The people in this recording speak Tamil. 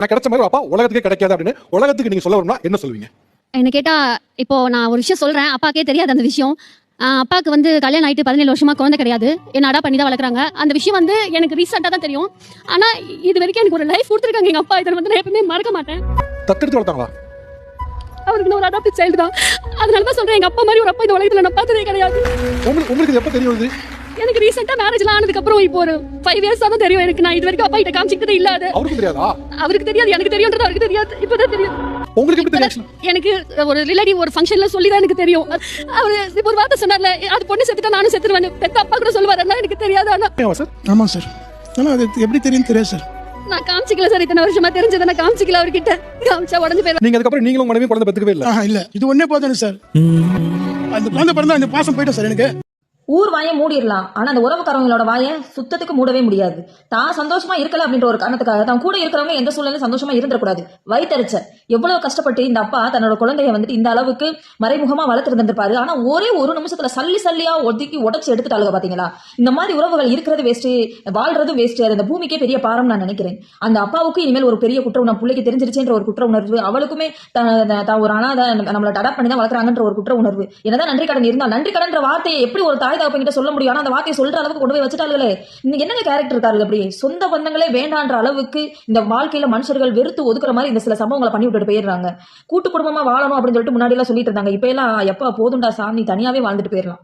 நான் கிடைச்ச மாதிரி அப்பா உலகத்துக்கே கிடைக்காது அப்படின்னு உலகத்துக்கு நீங்க சொல்ல வரணும்னா என்ன சொல்லுவீங்க? என்ன கேட்டா, இப்போ நான் ஒரு விஷயம் சொல்றேன், அப்பாக்கே தெரியாது அந்த விஷயம். அப்பாவுக்கு வந்து கல்யாணம் ஆயிட்டு 17 வருஷமா குழந்தை கிடையாது. என்ன அடா பண்ணி தான் வளர்க்குறாங்க. அந்த விஷயம் வந்து எனக்கு ரீசெண்டாக தான் தெரியும். ஆனா இது வரைக்கும் எனக்கு ஒரு லைஃப் கொடுத்துருக்காங்க எங்க அப்பா. இதை வந்து நான் எப்பவுமே மறக்க மாட்டேன். தத்தெடுத்து வளர்த்தாங்களா? அவருக்கு ஒரு அடாப்ட் சைல்டு தான். அதனால தான் சொல்றேன், எங்க அப்பா மாதிரி ஒரு அப்பா இந்த உலகத்துல நான் பார்த்ததே கிடையாது. உங்களுக்கு எப்ப தெரியும் இது? எனக்கு ரீசெண்டா மேரேஜ்லாம் ஆனதுக்கு அப்புறம் இப்போ ஒரு 5 இயர்ஸ் தான் தெரியும் எனக்கு. நான் இது வரைக்கும் அப்பா கிட்ட காமிச்சிக்கிட்டே இல்ல. அது அவருக்கு தெரியாதா? அவருக்கு தெரியாது, எனக்கு தெரியும்ன்றது அவருக்கு தெரியாது. இப்பதான் தெரியும். உங்களுக்கு எப்படி தெரியும்? எனக்கு ஒரு ரிலேட்டிவ் ஒரு ஃபங்க்ஷன்ல சொல்லி தான் எனக்கு தெரியும். அவரு ஒரு வார்த்தை சொன்னார்ல, அது பொண்ணு செத்துட்டா நானும் செத்துருவேன். பெத்த அப்பா கூட சொல்லுவாரு, எனக்கு தெரியாது. ஆனா சார் ஆமா சார். ஆனா அது எப்படி தெரியும் தெரியாது சார். நான் காமிச்சிக்கல சார். இத்தனை வருஷமா தெரிஞ்சதை நான் காமிச்சிக்கல அவர்கிட்ட. காமிச்சா உடஞ்சு போயிடும். நீங்க அதுக்கப்புறம் நீங்களும் மனைவி குழந்தை பெத்துக்கவே இல்ல? இல்ல, இது ஒன்னே போதும் சார். அந்த குழந்தை பிறந்தா அந்த பாசம் போயிடும் சார் எனக்கு. ஊர் வாயை மூடிடலாம், ஆனா அந்த உறவுக்காரங்களோட வாயை சுத்தத்துக்கு மூடவே முடியாது. தான் சந்தோஷமா இருக்கல அப்படின்ற ஒரு காரணத்துக்காக தான் கூட இருக்கிறவங்க எந்த சூழ்நிலையும் சந்தோஷமா இருந்துடக்கூடாது. வயிற்றுச்ச எவ்வளவு கஷ்டப்பட்டு இந்த அப்பா தன்னோட குழந்தைய வந்துட்டு இந்த அளவுக்கு மறைமுகமா வளர்த்துருந்துருப்பாரு. ஆனா ஒரே ஒரு நிமிஷத்துல சல்லியா ஒதுக்கி உடச்சு எடுத்துட்டாளுங்க. பாத்தீங்களா? இந்த மாதிரி உறவுகள் இருக்கிறது வேஸ்ட், வாழ்றதும் வேஸ்ட். அது இந்த பூமிக்கே பெரிய பாரம் நான் நினைக்கிறேன். அந்த அப்பாவுக்கு இனிமேல் ஒரு பெரிய குற்ற உணர்வு, பிள்ளைக்கு தெரிஞ்சிருச்சுன்ற ஒரு குற்ற உணர்வு, அவளுக்குமே ஒரு அனாதை நம்மளை அடாப்ட் பண்ணி தான் வளர்க்குறாங்கன்ற ஒரு குற்ற உணர்வு. என்னதான் நன்றி கடன் இருந்தால் நன்றி கடன்ற வார்த்தையை எப்படி ஒரு தாய் தகப்பன்கிட்ட சொல்ல முடியும்? ஆனா அந்த வார்த்தையை சொல்ற அளவுக்கு கொண்டு போய் வச்சுட்டாங்களே. இன்னைக்கு என்னங்க கேரக்டர் இருக்காரு? அப்படி சொந்த பந்தங்களே வேண்டான்ற அளவுக்கு இந்த வாழ்க்கையில மனுஷர்கள் வெறுத்து ஒதுக்குற மாதிரி இந்த சில சம்பவங்களை பண்ணி விட்டுட்டு போயிடுறாங்க. கூட்டு குடும்பமா வாழணும் அப்படின்னு சொல்லிட்டு முன்னாடி எல்லாம் சொல்லிட்டு இருந்தாங்க. இப்ப எல்லாம் எப்ப போதுண்டா சாமி, தனியாவே வாழ்ந்துட்டு போயிடலாம்.